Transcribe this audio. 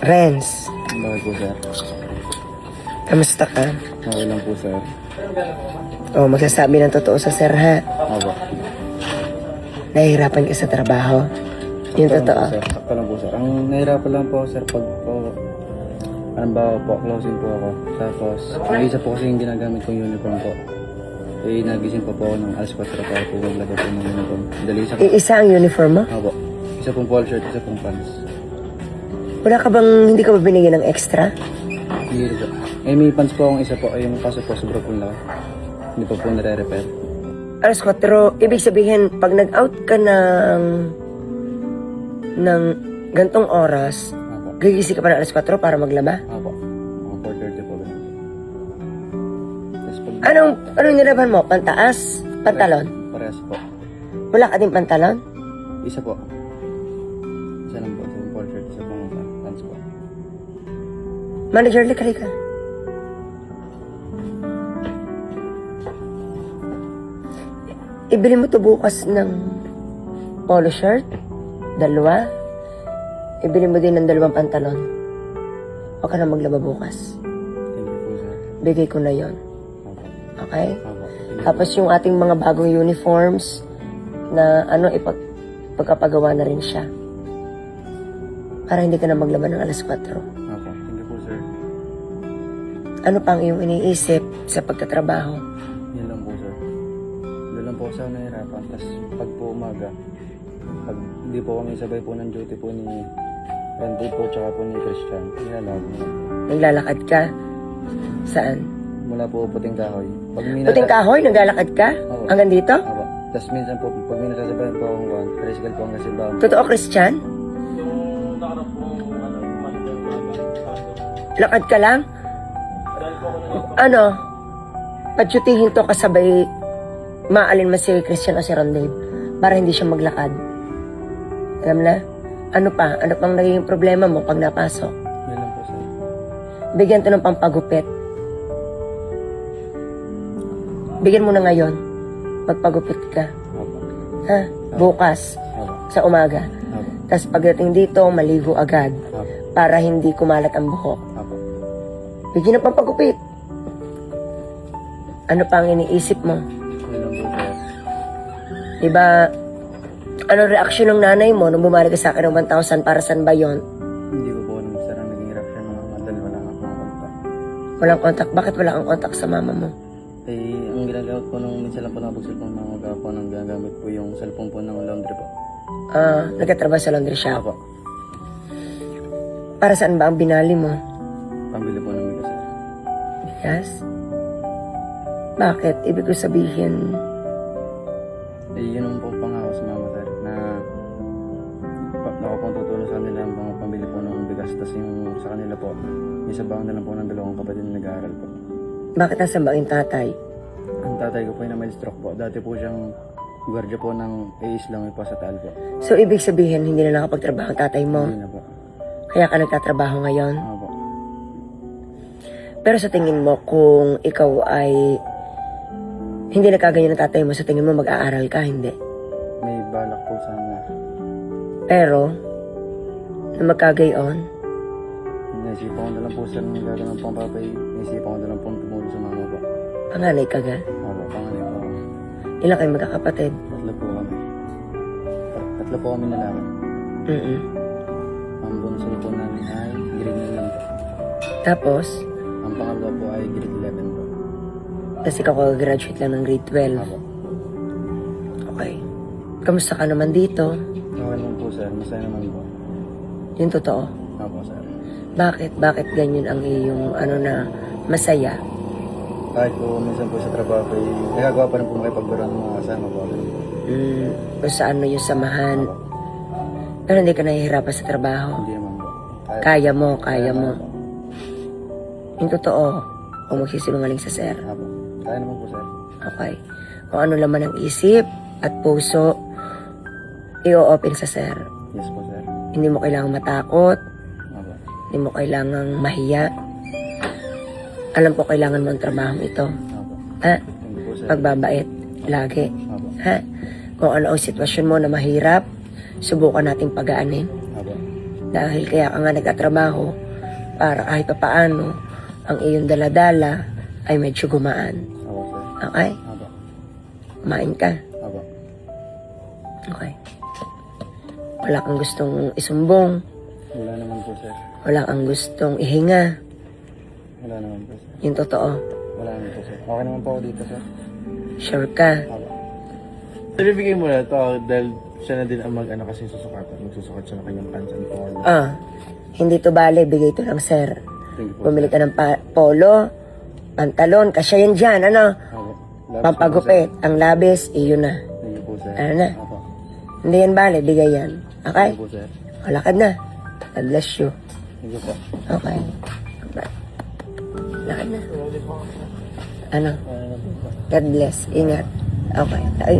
Renz, Bakit po, sir? kamusta ka? Okay lang po, sir. O, magsasabi ng totoo sa sir, ha? Opo. Nahihirapan ka sa trabaho. Yung totoo. Sakto lang po, sir. Ang nahirapan lang po, sir, pag po, halimbawa po, closing po ako. Tapos, may isa po kasi yung ginagamit kong uniform po. Eh, nagising pa po ako ng alas 4 para po maglagay po ng uniform. Dali isa po. Isa ang uniform mo? Opo. Isa pong polo shirt, isa pong pants. Wala ka bang, hindi ka ba binigyan ng extra? Hindi po. Eh, may pants po akong isa po. Ay, yung kaso po, sobra po laki. Hindi pa po nare-repair. Alas 4, ibig sabihin, pag nag-out ka ng gantong oras, Opo. gigising ka pa ng alas 4 para maglaba? Opo. Mga 4:30 po. Ganun. Tapos pag... Anong nilaban mo? Pantaas? Pantalon? Parehas po. Wala ka din pantalon? Isa po. Isa lang po. Isang polo shirt, isa pong pants po. Manager, lika. Ibili mo to bukas ng polo shirt, 2. Ibili mo din ng 2 pantalon. Huwag ka na maglaba bukas. Thank you po, sir. Bigay ko na yon. Opo. Okay? Opo. Tapos yung ating mga bagong uniforms na pagkapagawa na rin siya. Para hindi ka na maglaba ng alas 4. Opo. Thank you po, sir. Ano pang iyong iniisip sa pagtatrabaho? Yan lang po, sir. Doon lang po sa nahirapan. Tapos pag po umaga, pag hindi po kami sabay po ng duty po ni Randy po tsaka po ni Christian, nilalag mo. Naglalakad ka? Saan? Mula po puting kahoy. Pag Puting kahoy? Naglalakad ka? Oo. Hanggang dito? Opo. Tapos minsan po, pag may nasasabayan po akong one, tricycle po hanggang simbahan. Totoo, Christian? Lakad ka lang? Ano? Padyutihin to kasabay maalin mo si Christian o si Ron Dave para hindi siya maglakad. Alam na? Ano pa? Ano pang naging problema mo pag napasok? Yan lang po, sir. Bigyan to ng pampagupit. Bigyan mo na ngayon. Magpagupit ka. Opo. Ha? Bukas. Opo. Sa umaga. Opo. Tapos pagdating dito, maligo agad. Opo. Para hindi kumalat ang buhok. Opo. Bigyan ng pampagupit. Ano pa ang iniisip mo? Yan lang po, sir. Diba, anong reaksyon ng nanay mo nung bumalik ka sa akin ng 1,000 para saan ba yun? Hindi ko po alam, sir, ang naging reaction ng mga dahil wala nga po akong kontak. Walang kontak. Bakit wala kang kontak sa mama mo? Eh, ang ginagamit po nung minsan lang po nabog cellphone mga mga po nang ginagamit po yung cellphone po ng laundry po. Nagkatrabaho sa laundry shop. Opo. Para saan ba ang binali mo? Pambili po ng bigas, sir. Yes? Bakit? Ibig ko sabihin, Eh, yun ang po pangako sa mama, sir, na ako pong tutulong sa kanila ang mga pambili po ng bigas. Tapos yung sa kanila po, isa ba na lang po ng 2 kapatid na nag-aaral po. bakit nasa ba yung tatay? Ang tatay ko po yung na may stroke po. Dati po siyang gwardiya po ng AIS lang po sa Taal po. So, ibig sabihin, hindi na nakapagtrabaho ang tatay mo. Hindi na po. Kaya ka nagtatrabaho ngayon. Opo. Pero sa tingin mo, kung ikaw ay hindi nagkaganyan ng tatay mo, sa tingin mo mag-aaral ka, hindi. May balak po sana. Pero, na magkagayon, Naisipan ko na lang po, sir, ng gagawin pang papay. Naisipan ko na lang po tumulong sa mama po. panganay ka ga. Opo, pangalan po ako. Ilan kayo magkakapatid? 3 po kami. 3 po kami na lang. Mm-mm. Ang bunso po namin ay grade 9 lang po. Tapos, Ang pangalawa po ay grade 11 po. tapos ikaw graduate lang ng grade 12. Opo. Okay. Kamusta ka naman dito? Okay naman po, sir. Masaya naman po. Yung totoo. Opo, sir. Bakit? Bakit ganyan ang iyong na masaya? Kahit po minsan po sa trabaho ay nagagawa pa rin po makipagbaro ng mga kasama po. Kung saan mo yung samahan. Pero hindi ka nahihirapan sa trabaho. Hindi naman po. Kaya mo. Opo. Yung totoo. Kung magsisinungaling sa sir. Opo. Kaya naman po, sir. Okay. Kung ano laman ang isip at puso, i-open sa sir. Yes po, sir. Hindi mo kailangang matakot. Opo. Hindi mo kailangang mahiya. Alam ko kailangan mo ang trabaho ito. Opo. Ha? Hindi po, sir. Pagbabait. Lagi. Opo. Ha? Kung ano ang sitwasyon mo na mahirap, subukan nating pagaanin. Opo. Dahil kaya ka nga nagtatrabaho para kahit pa paano ang iyong daladala ay medyo gumaan. Opo, sir. Okay? Opo. Kumain ka. Opo. Okay. Wala kang gustong isumbong. Wala naman po, sir. Wala kang gustong ihinga. Wala naman po, sir. Yung totoo. Wala naman po, sir. Okay naman po ako dito, sir. Sure ka. Opo. Ibigay mo na to dahil siya na din ang mag-ano kasi susukatan. Magsusukat siya ng kanyang pants and polo. Hindi to bale. Bigay to lang, sir. Thank you po, Bumili ka ng polo, pantalon, kasya yan dyan, ano? Opo. Labis Pampagupit. po, Ang labis, iyo na. sir. Thank you po, sir. Ano na? Opo. Hindi yan bale, bigay yan. Okay? Thank you po, sir. Lakad na. God bless you. Thank you po. Okay. Lakad na. Ano? God bless. Ingat. Okay. Ay,